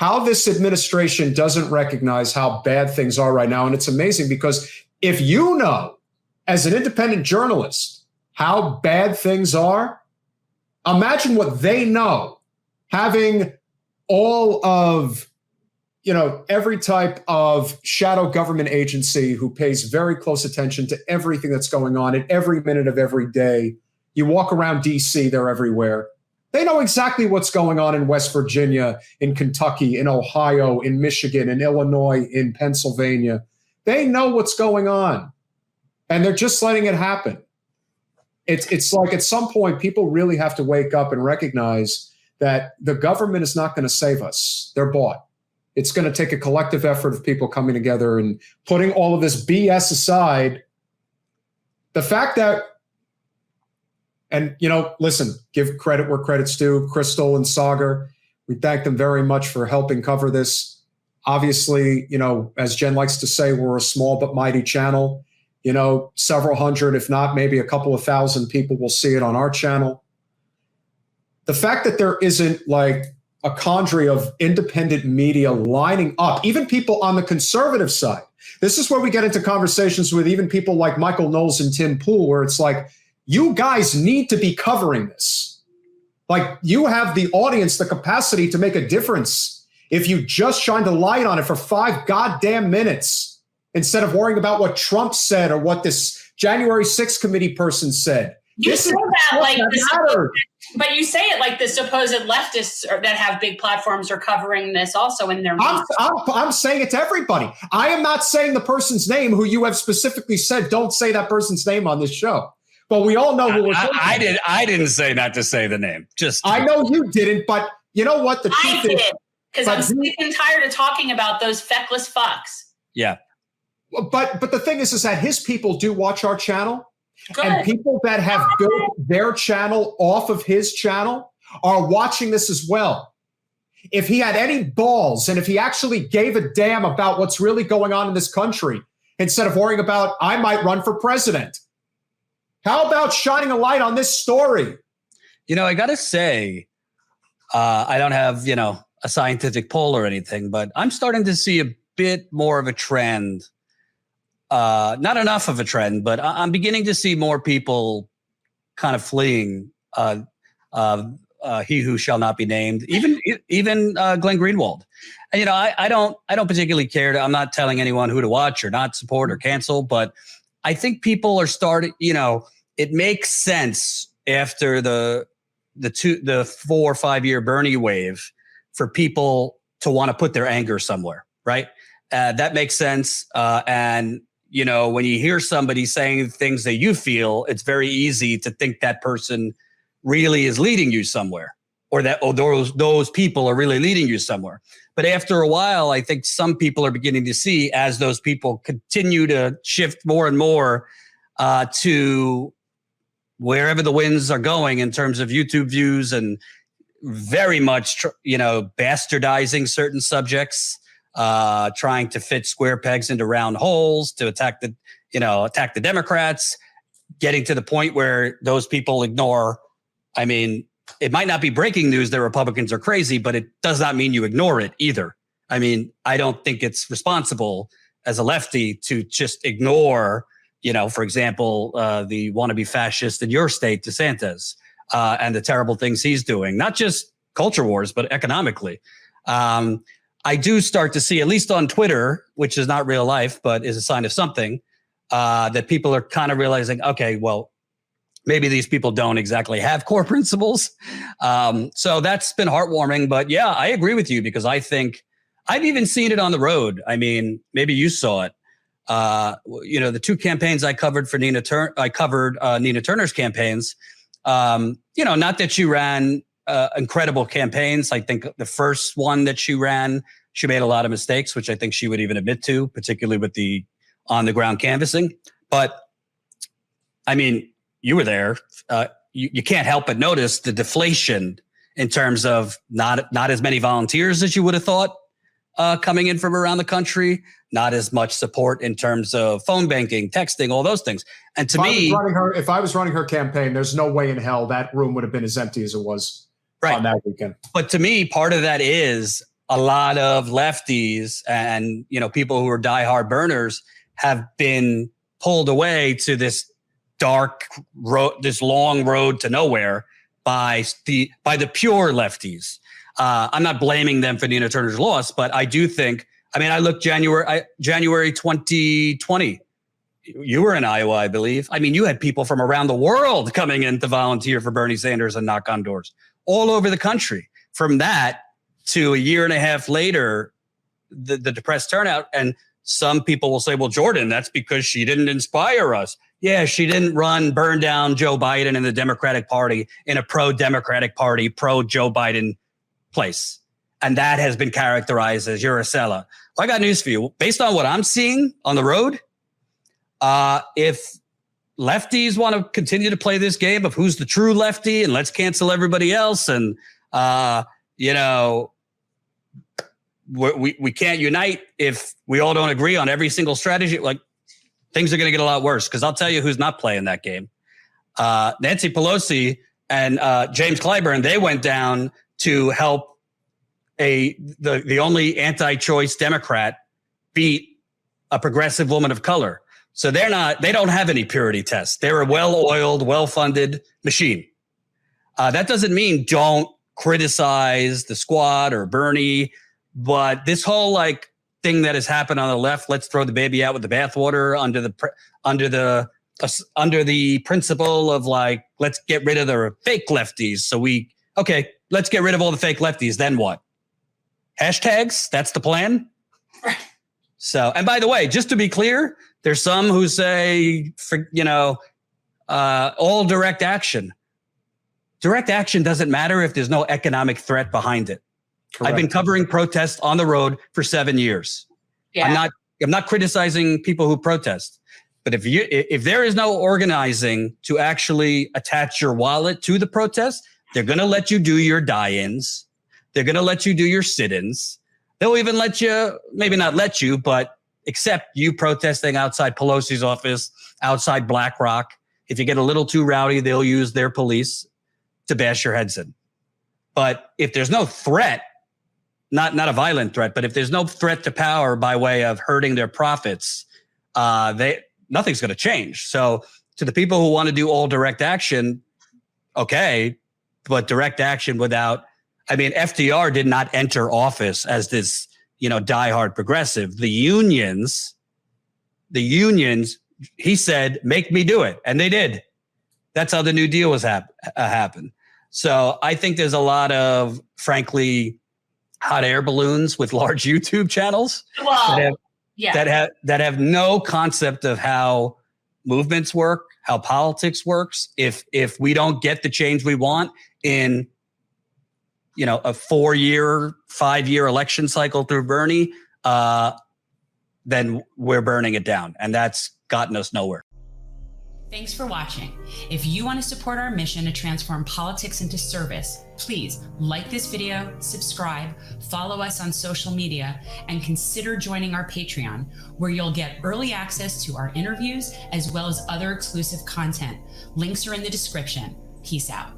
how this administration doesn't recognize how bad things are right now. And it's amazing because if you know, as an independent journalist, how bad things are, imagine what they know, having all of, every type of shadow government agency who pays very close attention to everything that's going on at every minute of every day. You walk around DC, they're everywhere. They know exactly what's going on in West Virginia, in Kentucky, in Ohio, in Michigan, in Illinois, in Pennsylvania. They know what's going on, and they're just letting it happen. It's like at some point, people really have to wake up and recognize that the government is not going to save us. They're bought. It's going to take a collective effort of people coming together and putting all of this BS aside. The fact that, and, listen, give credit where credit's due. Crystal and Sagar, we thank them very much for helping cover this. Obviously, as Jen likes to say, we're a small but mighty channel. Several hundred, if not maybe a couple of thousand people will see it on our channel. The fact that there isn't like a cadre of independent media lining up, even people on the conservative side. This is where we get into conversations with even people like Michael Knowles and Tim Pool, where it's like, you guys need to be covering this. Like, you have the audience, the capacity to make a difference if you just shine the light on it for 5 goddamn minutes instead of worrying about what Trump said or what this January 6th committee person said. You say that like this, but you say it like the supposed leftists that have big platforms are covering this also in their. I'm saying it to everybody. I am not saying the person's name who you have specifically said don't say that person's name on this show. But we all know who we're talking about. I didn't say not to say the name. I know you didn't, but you know what? The truth is, because I'm sick and tired of talking about those feckless fucks. Yeah. But the thing is that his people do watch our channel. Good. And people that have built their channel off of his channel are watching this as well. If he had any balls and if he actually gave a damn about what's really going on in this country, instead of worrying about, I might run for president. How about shining a light on this story? I got to say, I don't have, a scientific poll or anything, but I'm starting to see a bit more of a trend. Not enough of a trend, but I'm beginning to see more people kind of fleeing he who shall not be named, even Glenn Greenwald. And, I don't particularly care. I'm not telling anyone who to watch or not support or cancel, but I think people are starting, it makes sense after the 4 or 5 year Bernie wave for people to want to put their anger somewhere, right? That makes sense. And, when you hear somebody saying things that you feel, it's very easy to think that person really is leading you somewhere, or that those people are really leading you somewhere. But after a while, I think some people are beginning to see, as those people continue to shift more and more to wherever the winds are going in terms of YouTube views, and very much, bastardizing certain subjects, trying to fit square pegs into round holes to attack the Democrats, getting to the point where those people ignore. I mean, it might not be breaking news that Republicans are crazy, but it does not mean you ignore it either. I mean, I don't think it's responsible as a lefty to just ignore, for example, the wannabe fascist in your state, DeSantis, and the terrible things he's doing, not just culture wars, but economically. I do start to see, at least on Twitter, which is not real life, but is a sign of something, that people are kind of realizing, okay, well, maybe these people don't exactly have core principles. So that's been heartwarming. But yeah, I agree with you, because I think I've even seen it on the road. I mean, maybe you saw it. The 2 campaigns I covered for Nina Turner's campaigns. Not that she ran incredible campaigns. I think the first one that she ran, she made a lot of mistakes, which I think she would even admit to, particularly with the on the ground canvassing. But I mean, you were there. You can't help but notice the deflation in terms of not as many volunteers as you would have thought coming in from around the country, not as much support in terms of phone banking, texting, all those things. And to me, if I was running her campaign, there's no way in hell that room would have been as empty as it was on that weekend. But to me, part of that is a lot of lefties and, people who are diehard burners have been pulled away to this dark road, this long road to nowhere by the pure lefties. I'm not blaming them for Nina Turner's loss, but I do think, I look January 2020. You were in Iowa, I believe. You had people from around the world coming in to volunteer for Bernie Sanders and knock on doors all over the country. From that to a year and a half later, the depressed turnout. And some people will say, well, Jordan, that's because she didn't inspire us. Yeah, she didn't burn down Joe Biden and the Democratic Party in a pro-Democratic Party, pro-Joe Biden place. And that has been characterized as you're a seller. Well, I got news for you. Based on what I'm seeing on the road, if lefties want to continue to play this game of who's the true lefty and let's cancel everybody else and, we can't unite if we all don't agree on every single strategy, like things are going to get a lot worse. Because I'll tell you who's not playing that game. Nancy Pelosi and James Clyburn, they went down to help the only anti-choice Democrat beat a progressive woman of color. So they don't have any purity tests. They're a well-oiled, well-funded machine. That doesn't mean don't criticize the squad or Bernie, but this whole thing that has happened on the left, let's throw the baby out with the bathwater under the principle of let's get rid of the fake lefties. Let's get rid of all the fake lefties. Then what? Hashtags? That's the plan. So, and by the way, just to be clear, there's some who say, all direct action. Direct action doesn't matter if there's no economic threat behind it. Correct. I've been covering protests on the road for 7 years. Yeah. I'm not criticizing people who protest, but if there is no organizing to actually attach your wallet to the protest, they're going to let you do your die-ins. They're going to let you do your sit-ins. They'll even let you, maybe not let you, but accept you protesting outside Pelosi's office, outside BlackRock. If you get a little too rowdy, they'll use their police to bash your heads in. But if there's no threat, not a violent threat, but if there's no threat to power by way of hurting their profits, nothing's going to change. So to the people who want to do all direct action, okay, but direct action without, FDR did not enter office as this, diehard progressive. The unions, he said, make me do it. And they did. That's how the New Deal was happened. So I think there's a lot of, frankly, hot air balloons with large YouTube channels that have no concept of how movements work, how politics works. If we don't get the change we want in a 4-year, 5-year election cycle through Bernie, then we're burning it down. And that's gotten us nowhere. Thanks for watching. If you want to support our mission to transform politics into service, please like this video, subscribe, follow us on social media, and consider joining our Patreon, where you'll get early access to our interviews as well as other exclusive content. Links are in the description. Peace out.